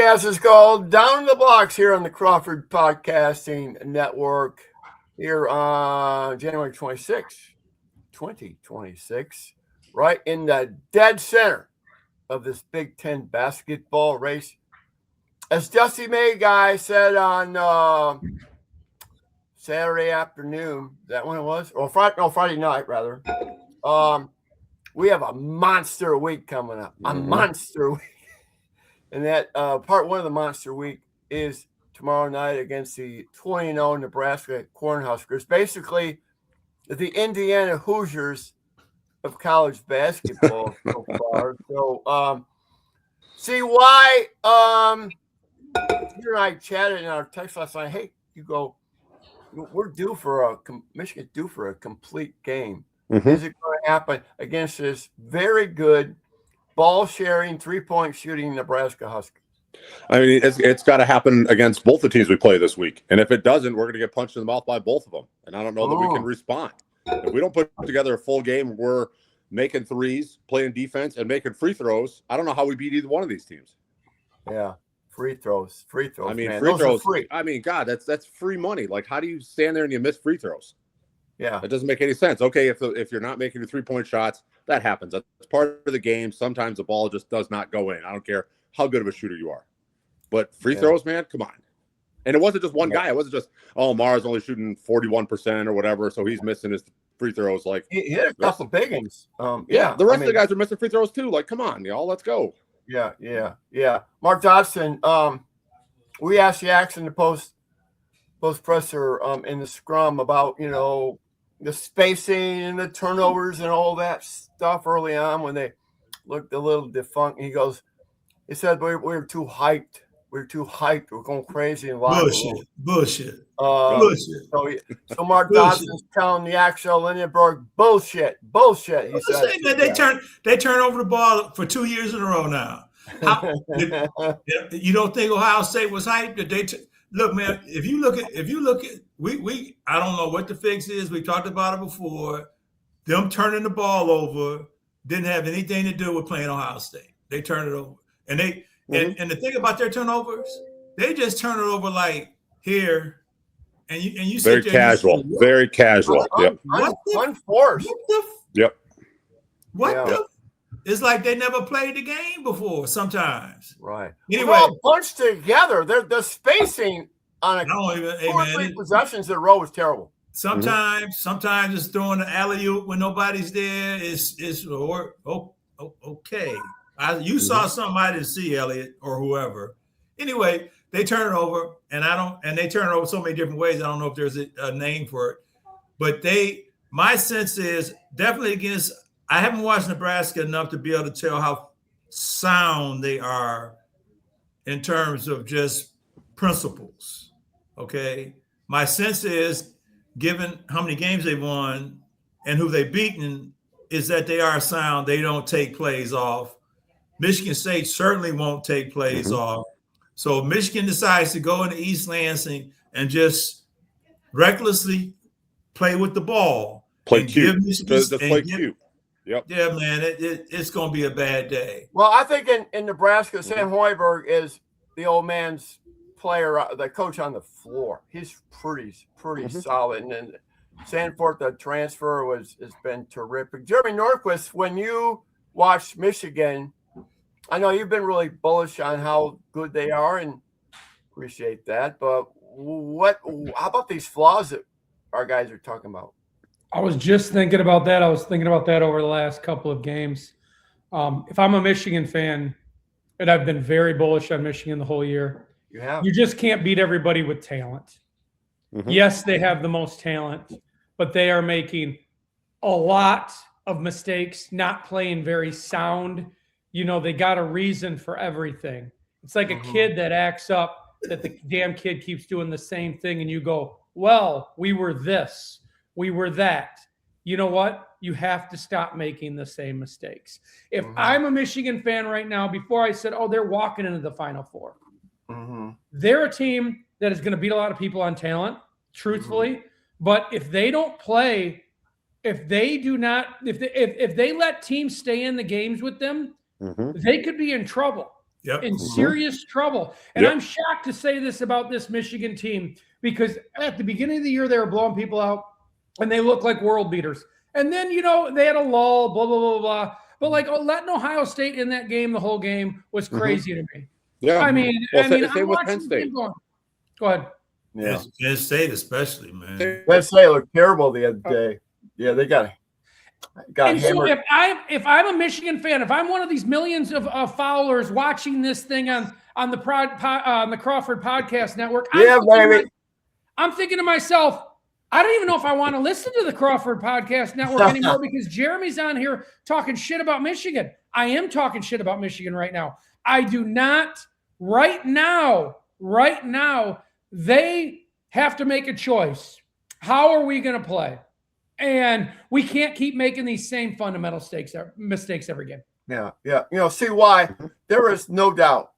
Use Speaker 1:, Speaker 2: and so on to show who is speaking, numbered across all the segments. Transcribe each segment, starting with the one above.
Speaker 1: podcast is called Down the Blocks here on the Crawford Podcasting Network here on January 26, 2026, right in the dead center of this Big Ten basketball race. As Dusty May guy said on Saturday afternoon, that when it was? Or Friday night, rather. We have a monster week coming up. A monster week. And that part one of the monster week is tomorrow night against the 20-0 Nebraska Cornhuskers. Basically, the Indiana Hoosiers of college basketball so far. So, see why you and I chatted in our text last night. Hey, you go, we're due for Michigan's due for a complete game. Is it going to happen against this very good ball-sharing, three-point shooting Nebraska Huskers?
Speaker 2: I mean, it's got to happen against both the teams we play this week. And if it doesn't, we're going to get punched in the mouth by both of them. And I don't know that we can respond. If we don't put together a full game, we're making threes, playing defense, and making free throws. I don't know how we beat either one of these teams.
Speaker 1: Yeah, free throws. I mean,
Speaker 2: man.
Speaker 1: free throws.
Speaker 2: Free. I mean, God, that's free money. Like, how do you stand there and you miss free throws?
Speaker 1: Yeah,
Speaker 2: it doesn't make any sense. Okay, if you're not making the 3-point shots, that happens. That's part of the game. Sometimes the ball just does not go in. I don't care how good of a shooter you are. But free throws, man, come on. And it wasn't just one guy. It wasn't just, Mara's only shooting 41% or whatever, so he's missing his free throws. Like,
Speaker 1: he hit a couple big ones.
Speaker 2: The rest of the guys are missing free throws too. Like, come on, y'all, let's go.
Speaker 1: Yeah. Mark Dodson, we asked Yaks in the post presser in the scrum about, the spacing and the turnovers and all that stuff early on when they looked a little defunct. He said we were too hyped. We're going crazy and
Speaker 3: Bullshit.
Speaker 1: So Mark Dodson's telling the Axel Lindenberg bullshit. He said
Speaker 3: they turn over the ball for 2 years in a row now. You don't think Ohio State was hyped? Look, man. If you look at we I don't know what the fix is. We talked about it before. Them turning the ball over didn't have anything to do with playing Ohio State. They turned it over, and and the thing about their turnovers, they just turn it over like here, and you
Speaker 2: very casual, very casual. Yep.
Speaker 1: Unforced.
Speaker 2: Yep.
Speaker 3: It's like they never played the game before sometimes.
Speaker 1: Right.
Speaker 3: Anyway,
Speaker 1: they're all bunched together. The spacing on two or three possessions in a row is terrible.
Speaker 3: Sometimes it's throwing the alley-oop when nobody's there. Okay. You saw something I didn't see, Elliot, or whoever. Anyway, they turn it over, and they turn it over so many different ways. I don't know if there's a name for it. But my sense is definitely against – I haven't watched Nebraska enough to be able to tell how sound they are in terms of just principles, okay? My sense is, given how many games they've won and who they've beaten, is that they are sound. They don't take plays off. Michigan State certainly won't take plays off. So if Michigan decides to go into East Lansing and just recklessly play with the ball.
Speaker 2: Play cute. Play cute. Yep.
Speaker 3: Yeah, man, it's going to be a bad day.
Speaker 1: Well, I think in Nebraska, Sam Hoiberg is the old man's player, the coach on the floor. He's pretty solid. And then Sanford, the transfer, has been terrific. Jeremy Norquist, when you watched Michigan, I know you've been really bullish on how good they are, and appreciate that. But how about these flaws that our guys are talking about?
Speaker 4: I was just thinking about that. I was thinking about that over the last couple of games. If I'm a Michigan fan, and I've been very bullish on Michigan the whole year, you just can't beat everybody with talent. Yes, they have the most talent, but they are making a lot of mistakes, not playing very sound. They got a reason for everything. It's like a kid that acts up that the damn kid keeps doing the same thing, and you go, well, we were this. We were that. You know what? You have to stop making the same mistakes. If I'm a Michigan fan right now, before I said, they're walking into the Final Four. They're a team that is going to beat a lot of people on talent, truthfully. But if they don't play, if they let teams stay in the games with them, they could be in trouble. in serious trouble. And
Speaker 2: Yep.
Speaker 4: I'm shocked to say this about this Michigan team because at the beginning of the year, they were blowing people out and they looked like world beaters. And then, they had a lull, blah, blah, blah, blah. But letting Ohio State in that game, the whole game was crazy to me.
Speaker 2: Yeah.
Speaker 4: I mean,
Speaker 2: same with Penn State.
Speaker 4: Go ahead.
Speaker 3: Yeah. Penn State especially, man.
Speaker 1: Penn State looked terrible the other day. Yeah, they got
Speaker 4: and
Speaker 1: hammered.
Speaker 4: So if I'm a Michigan fan, if I'm one of these millions of followers watching this thing on the Crawford Podcast Network, I'm thinking to myself, I don't even know if I want to listen to the Crawford Podcast Network anymore because Jeremy's on here talking shit about Michigan. I am talking shit about Michigan right now. I do not right now. They have to make a choice. How are we going to play? And we can't keep making these same fundamental mistakes every game.
Speaker 1: Yeah. See why? There is no doubt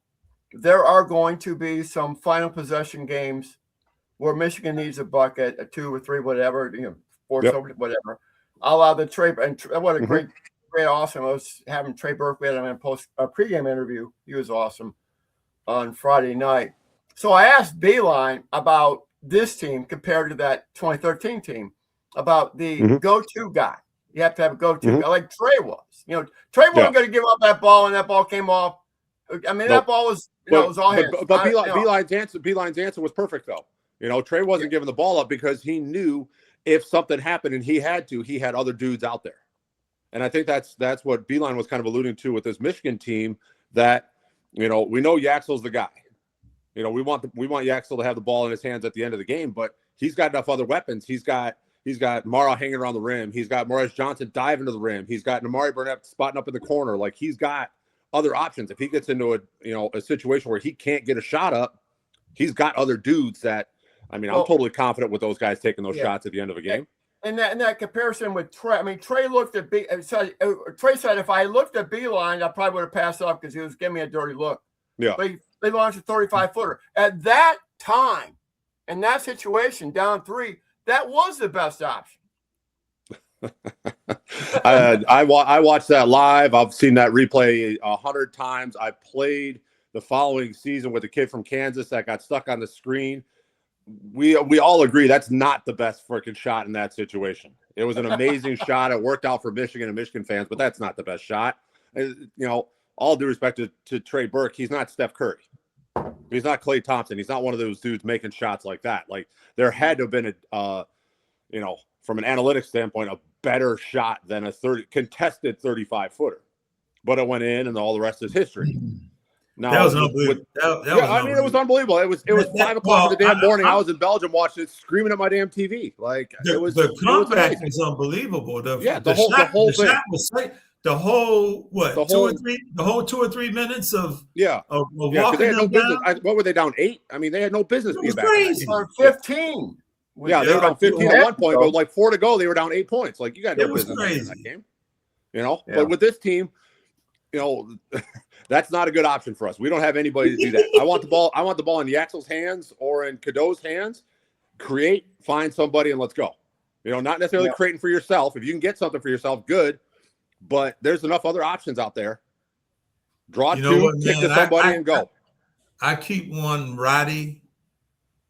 Speaker 1: there are going to be some final possession games where Michigan needs a bucket, a 2 or 3, whatever, whatever. I'll allow the Trey, and what a great awesome. I was having Trey Burke, we had him in a pregame interview. He was awesome on Friday night. So I asked Beeline about this team compared to that 2013 team, about the go-to guy. You have to have a go-to guy like Trey was. Trey wasn't going to give up that ball, and that ball came off. I mean, that ball was, it was all hands.
Speaker 2: But Beeline's answer was perfect, though. Trey wasn't giving the ball up because he knew if something happened and he had other dudes out there. And I think that's what Beeline was kind of alluding to with this Michigan team, that, we know Yaxel's the guy. We want Yaxel to have the ball in his hands at the end of the game, but he's got enough other weapons. He's got Mara hanging around the rim. He's got Morris Johnson diving to the rim. He's got Namari Burnett spotting up in the corner. Like, he's got other options. If he gets into a situation where he can't get a shot up, he's got other dudes that, I'm totally confident with those guys taking those shots at the end of a game.
Speaker 1: And that comparison with Trey, Trey looked at Trey said, if I looked at Beeline, I probably would have passed up because he was giving me a dirty look.
Speaker 2: Yeah.
Speaker 1: But they launched a 35-footer. At that time, in that situation, down 3, that was the best option.
Speaker 2: I watched that live. I've seen that replay 100 times. I played the following season with a kid from Kansas that got stuck on the screen. We all agree that's not the best freaking shot in that situation. It was an amazing shot. It worked out for Michigan and Michigan fans, but that's not the best shot. All due respect to Trey Burke, he's not Steph Curry. He's not Klay Thompson. He's not one of those dudes making shots like that. Like, there had to have been from an analytics standpoint, a better shot than a contested 35-footer. But it went in, and all the rest is history. Now,
Speaker 3: that was unbelievable.
Speaker 2: It was unbelievable. It was 5 o'clock in the damn morning. I was in Belgium watching it, screaming at my damn TV. Like,
Speaker 3: the comeback was unbelievable. The whole thing. The whole 2 or 3 minutes of walking
Speaker 2: they had no
Speaker 3: them
Speaker 2: business.
Speaker 3: down.
Speaker 2: What were they down 8? I mean, they had no business being back.
Speaker 3: Crazy.
Speaker 1: 15.
Speaker 2: Yeah, they were down 15 at one point, but like 4 to go, they were down 8 points. Like, you got no business in that game. But with this team, that's not a good option for us. We don't have anybody to do that. I want the ball in Yaxel's hands or in Cadeau's hands. Create, find somebody, and let's go. Not necessarily creating for yourself. If you can get something for yourself, good. But there's enough other options out there. Draw 2, kick to somebody, and go.
Speaker 3: I keep wanting Roddy.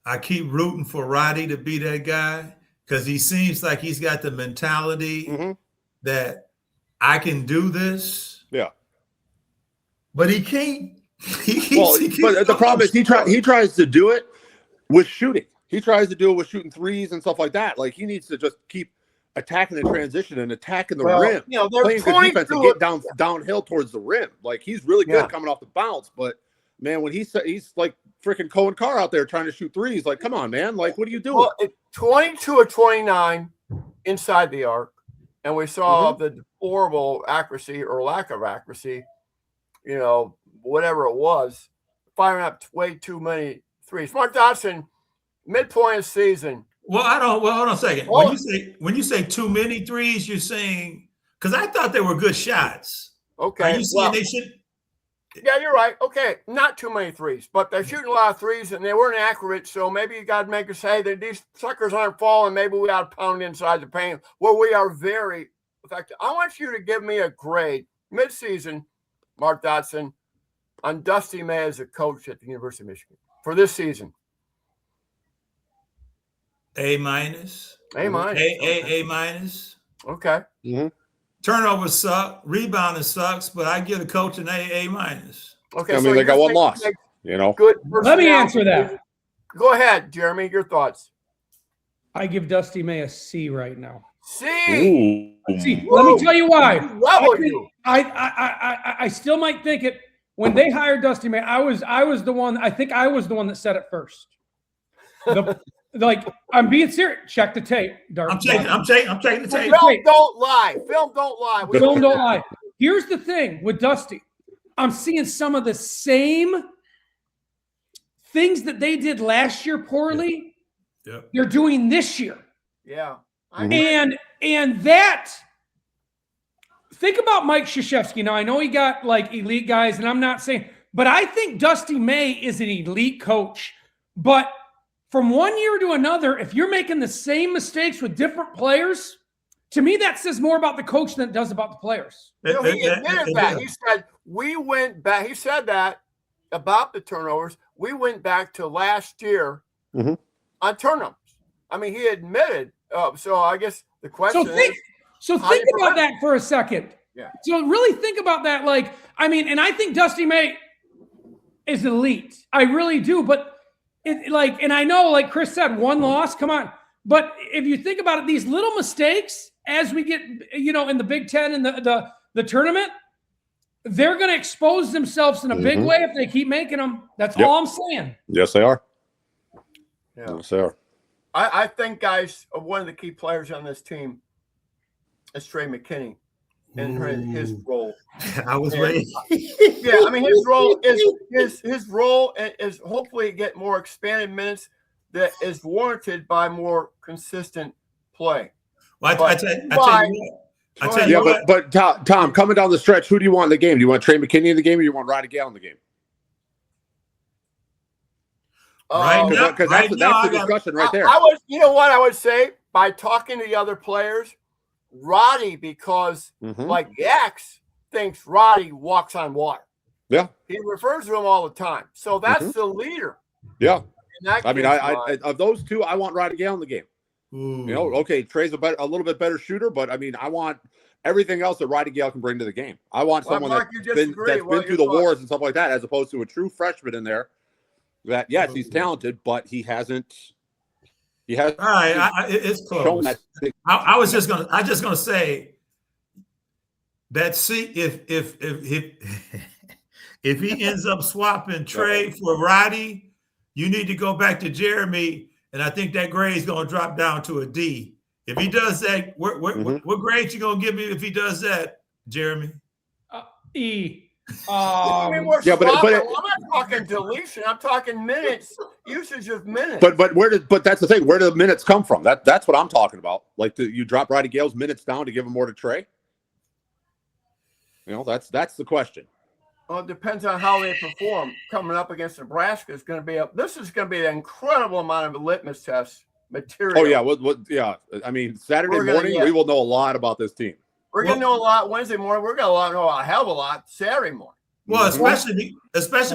Speaker 3: I keep rooting for Roddy to be that guy because he seems like he's got the mentality that I can do this.
Speaker 2: Yeah.
Speaker 3: But he can't.
Speaker 2: But the problem is he tries to do it with shooting. He tries to do it with shooting threes and stuff like that. Like, he needs to just keep attacking the transition and attacking the rim, playing good defense and get downhill towards the rim. Like, he's really good coming off the bounce, but man, when he's like freaking Cohen Carr out there trying to shoot threes, like, come on, man, like, what are you doing?
Speaker 1: Well, 22 of 29 inside the arc, and we saw the horrible accuracy or lack of accuracy, whatever it was, firing up way too many threes. Mark Dodson, midpoint of season.
Speaker 3: Well, hold on a second. When you say too many threes, you're saying, because I thought they were good shots.
Speaker 1: Okay.
Speaker 3: Are you saying they should?
Speaker 1: Yeah, you're right. Okay, not too many threes, but they're shooting a lot of threes and they weren't accurate. So maybe you got to make us say that these suckers aren't falling. Maybe we got to pound inside the paint where we are very effective. I want you to give me a grade midseason, Mark Dodson, on Dusty May as a coach at the University of Michigan for this season?
Speaker 3: A minus.
Speaker 1: A minus.
Speaker 3: A minus.
Speaker 1: Okay.
Speaker 2: Mm-hmm.
Speaker 3: Turnovers suck. Rebounding sucks, but I give the coach an A minus.
Speaker 1: Okay.
Speaker 2: I mean, they got one loss.
Speaker 1: Good.
Speaker 4: Let me answer that.
Speaker 1: Go ahead, Jeremy. Your thoughts.
Speaker 4: I give Dusty May a C right now.
Speaker 1: C.
Speaker 4: See, let me tell you why.
Speaker 1: I
Speaker 4: still might think it. When they hired Dusty May, I was the one. I think I was the one that said it first. I'm being serious. Check the tape.
Speaker 3: I'm checking the tape.
Speaker 1: Film don't lie. Film don't lie.
Speaker 4: Film don't lie. Here's the thing with Dusty. I'm seeing some of the same things that they did last year poorly.
Speaker 3: Yeah.
Speaker 4: They're doing this year.
Speaker 1: Yeah.
Speaker 4: And that, think about Mike Krzyzewski. Now, I know he got like elite guys, and I'm not saying, but I think Dusty May is an elite coach. But from one year to another, if you're making the same mistakes with different players, to me, that says more about the coach than it does about the players.
Speaker 1: He admitted that. He said, we went back. He said that about the turnovers. We went back to last year on turnovers. I mean, he admitted. So I guess the question is.
Speaker 4: So think about that for a second.
Speaker 1: Yeah.
Speaker 4: So really think about that. And I think Dusty May is elite. I really do. But and I know, like Chris said, one loss. Come on. But if you think about it, these little mistakes as we get, in the Big Ten and the tournament, they're going to expose themselves in a big way if they keep making them. That's all I'm saying.
Speaker 2: Yes, they are.
Speaker 1: Yeah.
Speaker 2: Yes, they are.
Speaker 1: I think, guys, one of the key players on this team is Trey McKinney and his role.
Speaker 3: I was waiting.
Speaker 1: Yeah, I mean, his role is hopefully get more expanded minutes that is warranted by more consistent play.
Speaker 3: Well, I tell you what.
Speaker 2: But Tom, coming down the stretch, who do you want in the game? Do you want Trey McKinney in the game, or do you want Roddy Gale in the game? Because that's the discussion right there.
Speaker 1: I would say by talking to the other players, Roddy, because like Yax thinks Roddy walks on water.
Speaker 2: Yeah,
Speaker 1: he refers to him all the time. So that's the leader.
Speaker 2: Yeah, I mean, I of those two, I want Roddy Gale in the game. Ooh. Okay, Trey's a little bit better shooter, but I mean, I want everything else that Roddy Gale can bring to the game. I want someone that's been through the wars and stuff like that, as opposed to a true freshman in there. That yes, he's talented, but he hasn't. All
Speaker 3: right, it's close. I was just gonna say that. See, if he ends up swapping Trey for Roddy, you need to go back to Jeremy, and I think that grade is gonna drop down to a D. If he does that, what grade you gonna give me if he does that, Jeremy?
Speaker 4: E.
Speaker 1: I mean, but I'm not talking deletion. I'm talking minutes, usage of minutes.
Speaker 2: But that's the thing. Where do the minutes come from? That's what I'm talking about. Like, you drop Roddy Gale's minutes down to give him more to Trey? That's the question.
Speaker 1: Well, it depends on how they perform. Coming up against Nebraska is going to be this is going to be an incredible amount of litmus test material.
Speaker 2: Oh yeah, I mean, Saturday morning we will know a lot about this team.
Speaker 1: We're going to know a lot Wednesday morning. We're going to know a hell of a lot Saturday morning.
Speaker 3: Well, especially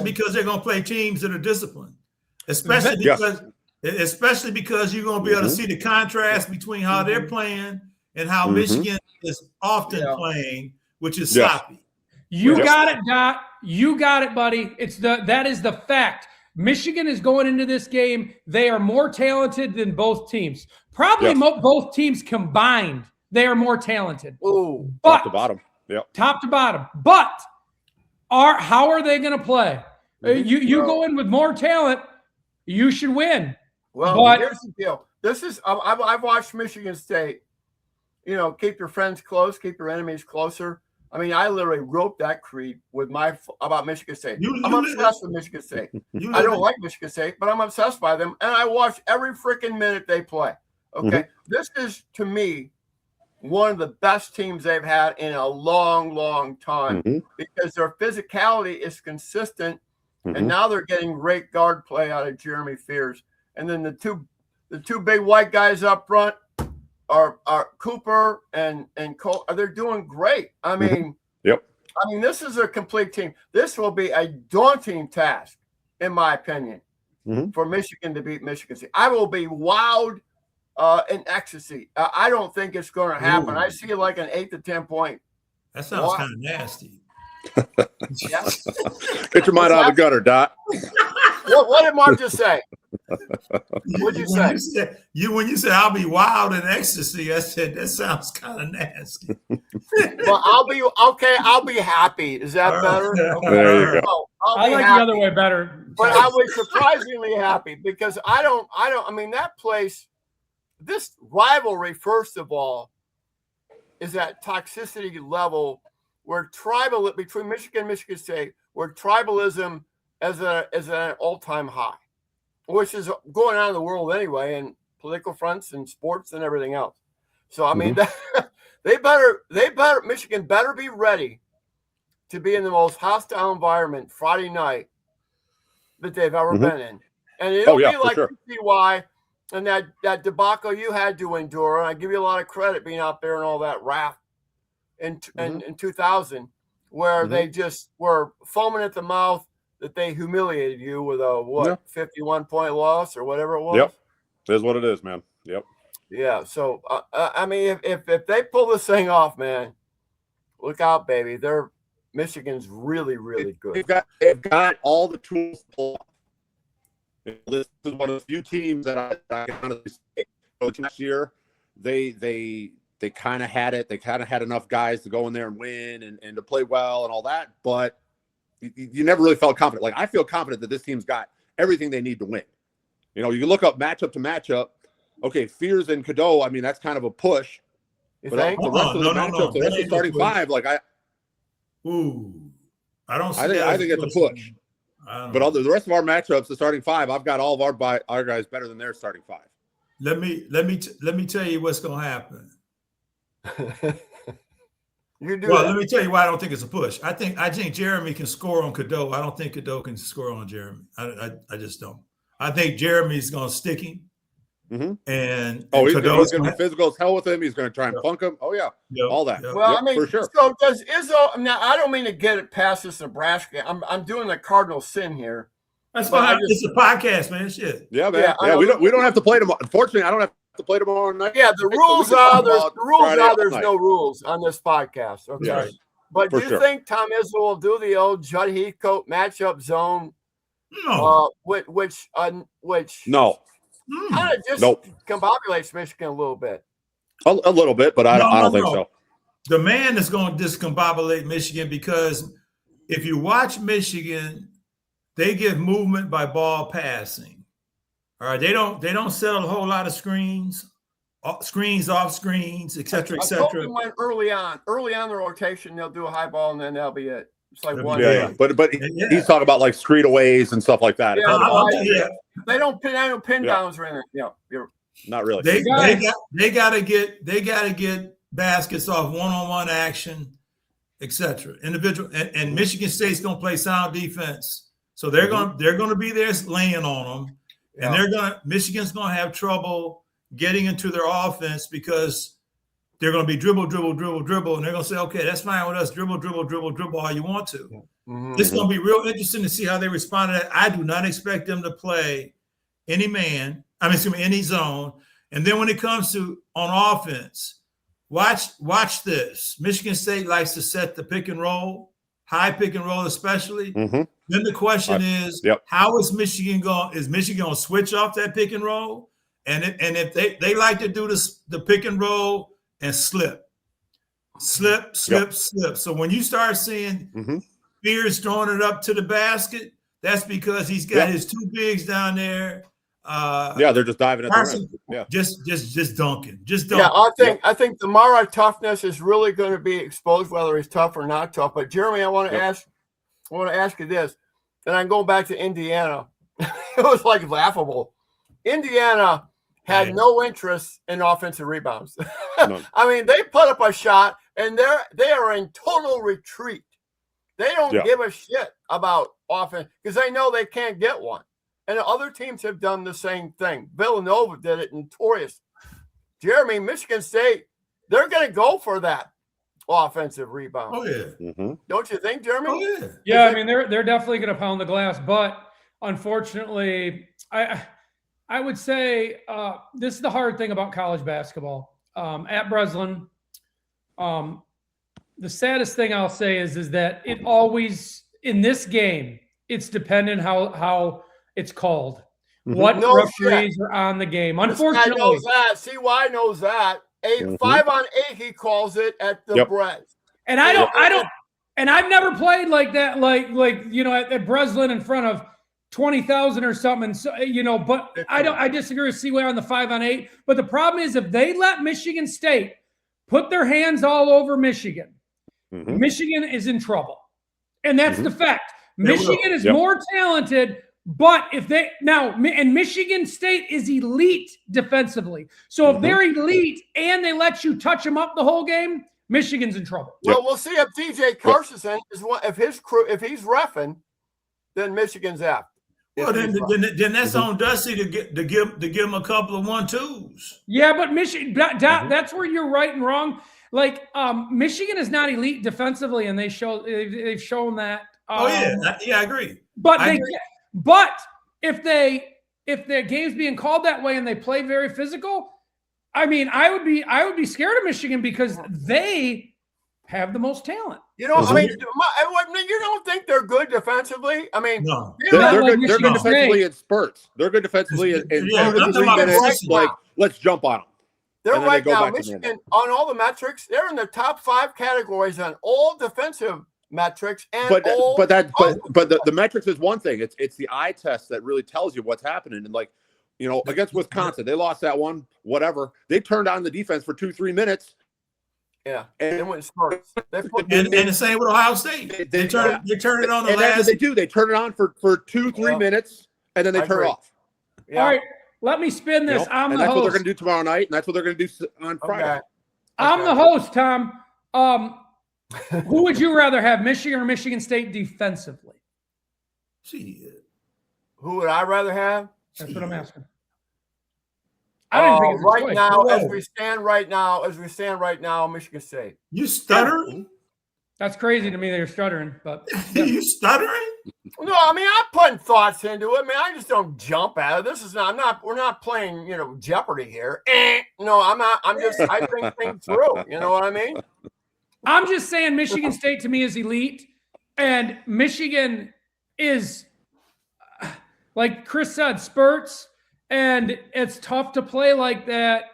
Speaker 3: because they're going to play teams that are disciplined. Especially because you're going to be able to see the contrast between how they're playing and how Michigan is often playing, which is sloppy.
Speaker 4: You got it, Dot. You got it, buddy. That is the fact. Michigan is going into this game. They are more talented than both teams. Probably both teams combined. They are more talented.
Speaker 1: Ooh,
Speaker 2: top to bottom. Yep.
Speaker 4: Top to bottom. But how are they going to play? You go in with more talent, you should win.
Speaker 1: Well, here's the deal. This is I've watched Michigan State. Keep your friends close, keep your enemies closer. I mean, I literally wrote that creed about Michigan State. I'm obsessed with Michigan State. I don't like Michigan State, but I'm obsessed by them, and I watch every freaking minute they play. Okay, this is to me one of the best teams they've had in a long, long time because their physicality is consistent, and now they're getting great guard play out of Jeremy Fears. And then the two big white guys up front are Cooper and Cole. They're doing great. I mean, I mean, this is a complete team. This will be a daunting task, in my opinion, for Michigan to beat Michigan State. I will be wowed in ecstasy. I don't think it's going to happen. I see like an 8 to 10 point.
Speaker 3: That sounds kind of nasty.
Speaker 1: Yeah.
Speaker 2: Get your mind out of the gutter, Dot.
Speaker 1: What did Mark just say? What'd you say?
Speaker 3: When you said I'll be wild in ecstasy, I said that sounds kind of nasty.
Speaker 1: Well, I'll be happy. Is that better? Okay.
Speaker 2: There you go.
Speaker 4: I like the other way better.
Speaker 1: But I was surprisingly happy because I mean, that place, this rivalry, first of all, is at toxicity level where between Michigan and Michigan State, where tribalism is an all-time high, which is going on in the world anyway, and political fronts and sports and everything else. So I mean, Michigan better be ready to be in the most hostile environment Friday night that they've ever been in, and it'll be like PCY and that debacle you had to endure. And I give you a lot of credit being out there and all that wrath in 2000, where they just were foaming at the mouth that they humiliated you with a 51-point loss or whatever it was.
Speaker 2: Yep, it is what it is, man. Yep.
Speaker 1: Yeah. So I mean, if they pull this thing off, man, look out, baby. Michigan's really, really good.
Speaker 2: They've got all the tools to pull off. This is one of the few teams that I can honestly say last year. They kind of had it. They kind of had enough guys to go in there and win and to play well and all that. But you never really felt confident. Like, I feel confident that this team's got everything they need to win. You know, you can look up matchup to matchup. Okay, Fears and Cadeau, I mean, that's kind of a push. But the rest of the matchups, the rest of the starting five, like I don't see I think it's a push. But the rest of our matchups, the starting five, I've got all of our guys better than their starting five.
Speaker 3: Let me tell you what's going to happen. Let me tell you why I don't think it's a push. I think Jeremy can score on Cadeau. I don't think Cadeau can score on Jeremy. I just don't. I think Jeremy's going to stick him. And
Speaker 2: he's going to be physical as hell with him. He's going to try and punk him. Oh, yeah. All that.
Speaker 1: Well, I mean, for sure. So does Izzo – now, I don't mean to get it past this Nebraska. I'm doing the cardinal sin here.
Speaker 3: That's fine. It's a podcast, man. Shit.
Speaker 2: Yeah, man. Yeah, we don't have to play tomorrow. Unfortunately, I don't have to play tomorrow night.
Speaker 1: Yeah, the rules are there's no rules on this podcast. Okay. Yes. But do you think Tom Izzo will do the old Judd Heathcote matchup zone?
Speaker 3: No.
Speaker 1: Which
Speaker 2: no.
Speaker 1: Kind of just combobulates Michigan a little bit.
Speaker 2: A little bit, but I don't think so.
Speaker 3: The man is going to discombobulate Michigan because if you watch Michigan, they give movement by ball passing. All right, they don't set a whole lot of screens off screens, et cetera, et cetera. I told
Speaker 1: you early on the rotation, they'll do a high ball and then that'll be it. It's like one.
Speaker 2: Yeah. But he's talking about like streetaways and stuff like that.
Speaker 1: Yeah, they don't pin downs or anything. Yeah,
Speaker 2: not really.
Speaker 3: They gotta get baskets off one-on-one action, etc. Individual and Michigan State's gonna play sound defense, so they're gonna be there laying on them, and Michigan's gonna have trouble getting into their offense because they're going to be dribble, and they're going to say, okay, that's fine with us. Dribble all you want to. It's going to be real interesting to see how they respond to that. I do not expect them to play any zone. And then when it comes to on offense, watch this. Michigan State likes to set the pick and roll, high pick and roll especially. Then the question is, how is Michigan going? Is Michigan going to switch off that pick and roll? And if they like to do the pick and roll and slip. So when you start seeing Fears throwing it up to the basket, that's because he's got his two bigs down there.
Speaker 2: They're just diving at the rim. Yeah,
Speaker 3: just dunking.
Speaker 1: Yeah, I think the Mara toughness is really going to be exposed, whether he's tough or not tough. But Jeremy, I want to ask you this, and I'm going back to Indiana. It was like laughable. Indiana had no interest in offensive rebounds. I mean, they put up a shot, and they are in total retreat. They don't give a shit about offense because they know they can't get one. And other teams have done the same thing. Villanova did it notorious. Jeremy, Michigan State, they're going to go for that offensive rebounds.
Speaker 3: Oh yeah.
Speaker 1: Don't you think, Jeremy?
Speaker 3: Oh yeah.
Speaker 4: Yeah, I mean they're definitely going to pound the glass, but unfortunately, I would say this is the hard thing about college basketball. At Breslin, the saddest thing I'll say is that it always in this game it's dependent how it's called. What referees are on the game. Unfortunately,
Speaker 1: this guy knows that. CY knows that. 5-on-8, he calls it at the Brez.
Speaker 4: And I don't, and I've never played like that, like at Breslin in front of 20,000 or something. So but I disagree with CY on the 5-on-8. But the problem is if they let Michigan State put their hands all over Michigan, Michigan is in trouble, and that's the fact. Michigan is more talented. But if and Michigan State is elite defensively. So if they're elite and they let you touch them up the whole game, Michigan's in trouble.
Speaker 1: Well, we'll see if DJ Carson if he's reffing, then Michigan's out.
Speaker 3: Well, then that's on Dusty to give him a couple of 1-2s.
Speaker 4: Yeah, but Michigan that's where you're right and wrong. Like Michigan is not elite defensively, and they've shown that.
Speaker 3: I agree.
Speaker 4: But if the game's being called that way and they play very physical, I mean, I would be scared of Michigan because they have the most talent.
Speaker 1: I mean, you don't think they're good defensively? I mean,
Speaker 2: no. They're good defensively in spurts. They're good defensively in 2 to 3 minutes. Like, let's jump on them.
Speaker 1: They're right now, Michigan, on all the metrics, they're in the top 5 categories on all defensive metrics, and
Speaker 2: the metrics is one thing. It's the eye test that really tells you what's happening. And against Wisconsin, they lost that one. Whatever, they turned on the defense for 2-3 minutes.
Speaker 1: Yeah, and they went spurts.
Speaker 3: And the same with Ohio State. They turn it on the
Speaker 2: and
Speaker 3: last.
Speaker 2: That's what they do. They turn it on for 2-3 minutes, and then they turn it off.
Speaker 4: Yeah. All right, let me spin this. I'm the host.
Speaker 2: That's what they're going to do tomorrow night, and that's what they're going to do on Friday.
Speaker 1: Okay.
Speaker 4: I'm the host, Tom. Who would you rather have, Michigan or Michigan State defensively?
Speaker 1: Who would I rather have?
Speaker 4: That's what I'm asking. I didn't think
Speaker 1: right now, as we stand right now, Michigan State.
Speaker 3: You stuttering?
Speaker 4: That's crazy to me that you're stuttering, but
Speaker 3: you stuttering?
Speaker 1: No, I mean I'm putting thoughts into it. Man, I just don't jump at it. We're not playing, Jeopardy here. No, I'm not. I think things through. You know what I mean?
Speaker 4: I'm just saying Michigan State to me is elite, and Michigan is, like Chris said, spurts, and it's tough to play like that,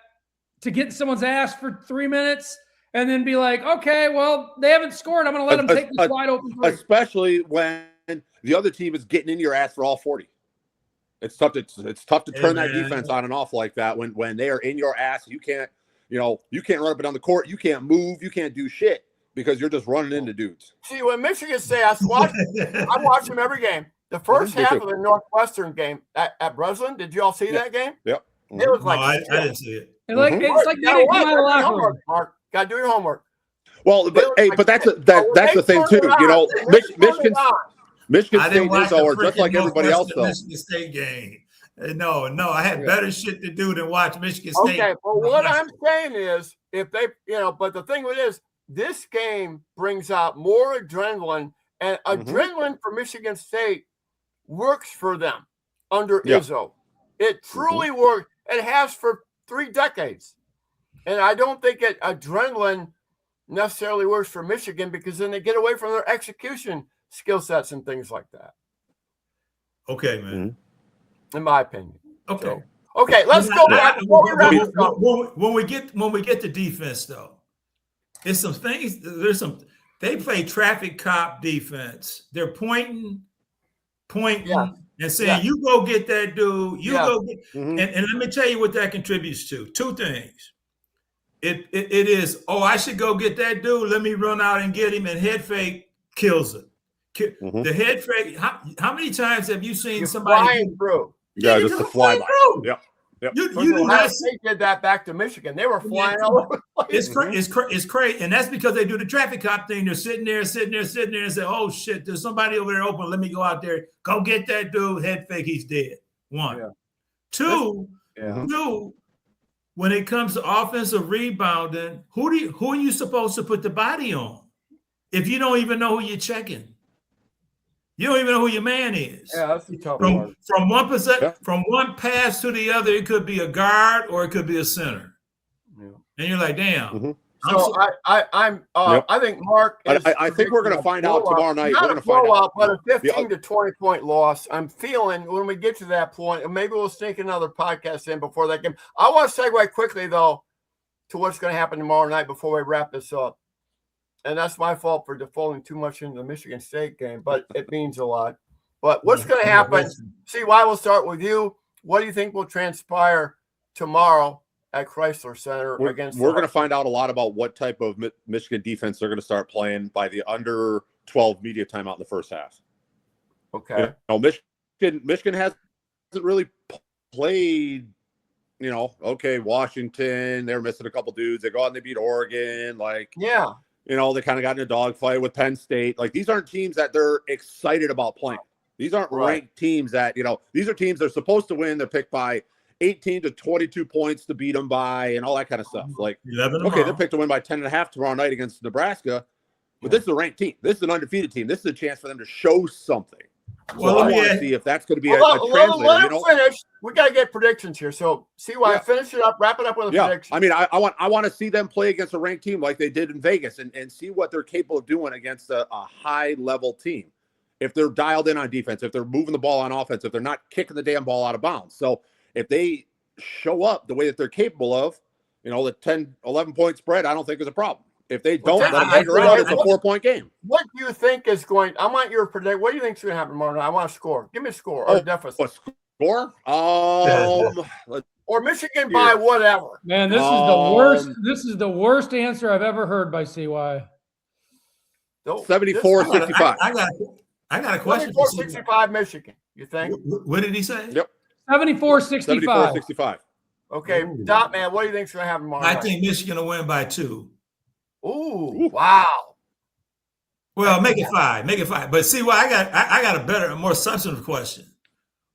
Speaker 4: to get someone's ass for 3 minutes and then be like, okay, well, they haven't scored. I'm going to let them take this wide open three.
Speaker 2: Especially when the other team is getting in your ass for all 40. It's tough to turn that defense on and off like that when they are in your ass. You can't run up and down the court. You can't move. You can't do shit because you're just running into dudes.
Speaker 1: See, when Michigan State, I watch them every game. The first half of the Northwestern game at Breslin, did you all see that game?
Speaker 2: Yep.
Speaker 1: It was like
Speaker 3: I didn't see it.
Speaker 4: It's like they didn't come out of the locker room.
Speaker 1: Mark, gotta do your homework.
Speaker 2: Well, but that's the thing too. Michigan State is just like everybody else, though.
Speaker 3: Michigan State game. No, I had better shit to do than watch Michigan State.
Speaker 1: Okay, well, what I'm saying is, if they, but the thing with it is, this game brings out more adrenaline, and adrenaline for Michigan State works for them under Izzo. It truly works. It has for 3 decades. And I don't think adrenaline necessarily works for Michigan because then they get away from their execution skill sets and things like that.
Speaker 3: Okay, man.
Speaker 1: In my opinion.
Speaker 3: Okay.
Speaker 1: So, okay, let's go back.
Speaker 3: When we get to defense, though, there's some things. They play traffic cop defense. They're pointing, and saying, "You go get that dude. You go get." And let me tell you what that contributes to. 2 things. It is, I should go get that dude. Let me run out and get him. And head fake kills it. The head fake. How many times have you seen somebody
Speaker 1: flying through?
Speaker 2: Yeah, just a flyby. Yep.
Speaker 3: You do not.
Speaker 1: They did that back to Michigan. They were flying all over the place.
Speaker 3: It's crazy, and that's because they do the traffic cop thing. They're sitting there, and say, "Oh shit, there's somebody over there open. Let me go out there. Go get that dude. Head fake. He's dead." 1, 2. when it comes to offensive rebounding, who are you supposed to put the body on if you don't even know who you're checking? You don't even know who your man is.
Speaker 1: Yeah, that's the tough part.
Speaker 3: From one pass to the other, it could be a guard or it could be a center.
Speaker 1: Yeah.
Speaker 3: And you're like, damn.
Speaker 2: Mm-hmm.
Speaker 1: So I think Mark is
Speaker 2: I think we're going to find out tomorrow night.
Speaker 1: Not
Speaker 2: we're going
Speaker 1: a
Speaker 2: to find
Speaker 1: blowout,
Speaker 2: out.
Speaker 1: but a 15 to 20 point loss. I'm feeling when we get to that point, and maybe we'll sneak another podcast in before that game. I want to segue quickly though to what's going to happen tomorrow night before we wrap this up. And that's my fault for defaulting too much into the Michigan State game, but it means a lot. But what's going to happen? See, why we'll start with you. What do you think will transpire tomorrow at Chrysler Center against?
Speaker 2: We're going to find out a lot about what type of Michigan defense they're going to start playing by the under 12 media timeout in the first half.
Speaker 1: Okay.
Speaker 2: Michigan hasn't really played. Washington, they're missing a couple dudes. They go out and they beat Oregon. They kind of got in a dogfight with Penn State. Like, these aren't teams that they're excited about playing. These aren't ranked teams that, these are teams they're supposed to win. They're picked by 18 to 22 points to beat them by and all that kind of stuff. Like, they're picked to win by 10.5 tomorrow night against Nebraska. But this is a ranked team. This is an undefeated team. This is a chance for them to show something. So I want to see if that's going to be a translator.
Speaker 1: Let him finish. We got to get predictions here. So see why finish it up, wrap it up with a prediction.
Speaker 2: I mean, I want to see them play against a ranked team like they did in Vegas and see what they're capable of doing against a high level team. If they're dialed in on defense, if they're moving the ball on offense, if they're not kicking the damn ball out of bounds. So if they show up the way that they're capable of, the 10, 11 point spread, I don't think is a problem. If they don't, let them hang around. It's a 4-point game.
Speaker 1: What do you think is going? I want your prediction. What do you think is going to happen tomorrow night? I want a score. Give me a score or a deficit.
Speaker 2: A score?
Speaker 1: Or Michigan by whatever.
Speaker 4: Man, this is the worst. This is the worst answer I've ever heard by CY.
Speaker 2: 74-65.
Speaker 3: I got a question.
Speaker 1: 74-65 Michigan. You think?
Speaker 3: What did he say?
Speaker 2: Yep.
Speaker 4: 74-65.
Speaker 2: 74-65.
Speaker 1: Okay, Dot Man, what do you think is going to happen tomorrow night?
Speaker 3: I think Michigan will win by 2.
Speaker 1: Ooh, wow.
Speaker 3: Well, make it 5. Make it 5. But see, I got a better, more substantive question.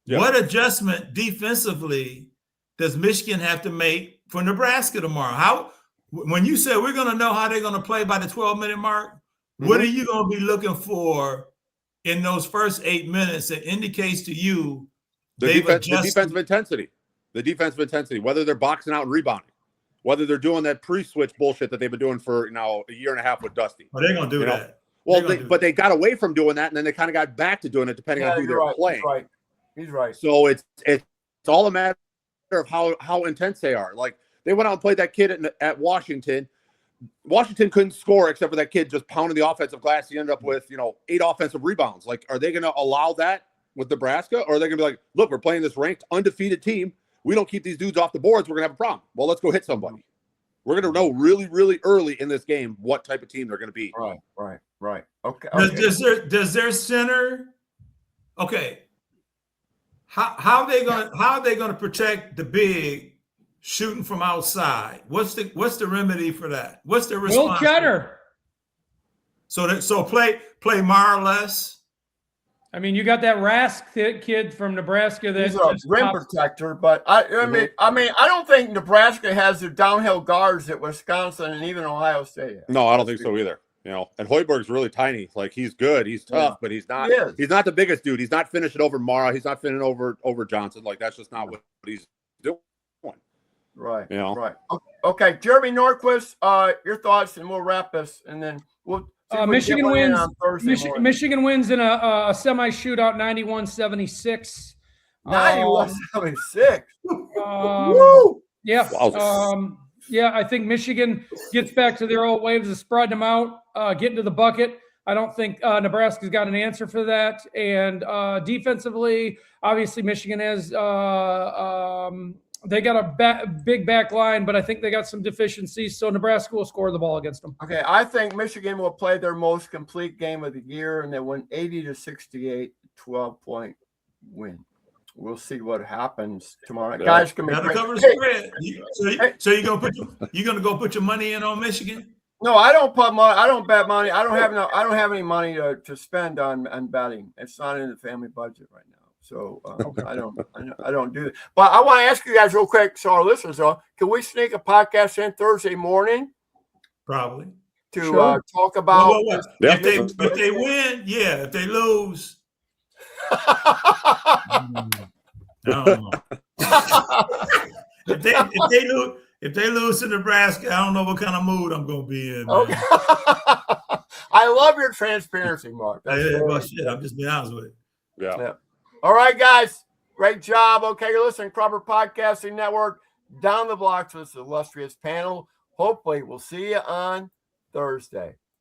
Speaker 3: Yep. What adjustment defensively does Michigan have to make for Nebraska tomorrow? When you said we're going to know how they're going to play by the 12-minute mark, what are you going to be looking for in those first 8 minutes that indicates to you
Speaker 2: the defensive intensity? The defensive intensity, whether they're boxing out and rebounding, whether they're doing that pre-switch bullshit that they've been doing for a year and a half with Dusty.
Speaker 3: Well, they're going to do that.
Speaker 2: Well, but they got away from doing that, and then they kind of got back to doing it depending on who they're playing.
Speaker 1: He's right.
Speaker 2: So it's all a matter of how intense they are. Like, they went out and played that kid at Washington. Washington couldn't score except for that kid just pounding the offensive glass. He ended up with 8 offensive rebounds. Like, are they going to allow that with Nebraska, or are they going to be like, look, we're playing this ranked undefeated team. We don't keep these dudes off the boards, we're going to have a problem. Well, let's go hit somebody. We're going to know really, really early in this game what type of team they're going to be.
Speaker 1: Right. Okay.
Speaker 3: Does their center? Okay. How are they going to protect the big shooting from outside? What's the remedy for that? What's the response?
Speaker 4: Will Cheddar.
Speaker 3: So play more or less.
Speaker 4: I mean, you got that Rask kid from Nebraska that's
Speaker 1: a rim protector, but I mean, I don't think Nebraska has the downhill guards that Wisconsin and even Ohio State have.
Speaker 2: No, I don't think so either. And Hoiberg's really tiny. Like, he's good, he's tough, but he's not. He's not the biggest dude. He's not finishing over Mara. He's not finishing over Johnson. Like, that's just not what he's doing.
Speaker 1: Right. Right. Okay, Jeremy Norquist, your thoughts, and we'll wrap this, and then we'll.
Speaker 4: Michigan wins. Michigan wins in a semi shootout, 91-76.
Speaker 1: 91-76.
Speaker 4: Woo! Yeah. I think Michigan gets back to their old ways of spreading them out, getting to the bucket. I don't think Nebraska's got an answer for that. And defensively, obviously, Michigan has they got a big back line, but I think they got some deficiencies, so Nebraska will score the ball against them.
Speaker 1: Okay, I think Michigan will play their most complete game of the year, and they win 80-68, 12-point win. We'll see what happens tomorrow. Yeah. Guys, can be
Speaker 3: cover the spread. So you're gonna go put your money in on Michigan?
Speaker 1: No, I don't put money. I don't bet money. I don't have any money to spend on betting. It's not in the family budget right now. So I don't do that. But I want to ask you guys real quick, so our listeners know, can we sneak a podcast in Thursday morning
Speaker 3: Probably.
Speaker 1: to talk about?
Speaker 3: Well,
Speaker 2: Yeah.
Speaker 3: if they win, yeah. If they lose, I don't know. if they lose to Nebraska, I don't know what kind of mood I'm gonna be in. Man.
Speaker 1: Okay. I love your transparency, Mark.
Speaker 3: Shit, I'm just being honest with you.
Speaker 2: Yeah.
Speaker 1: All right, guys. Great job. Okay, you're listening to Crumber Podcasting Network. Down the block to this illustrious panel. Hopefully, we'll see you on Thursday.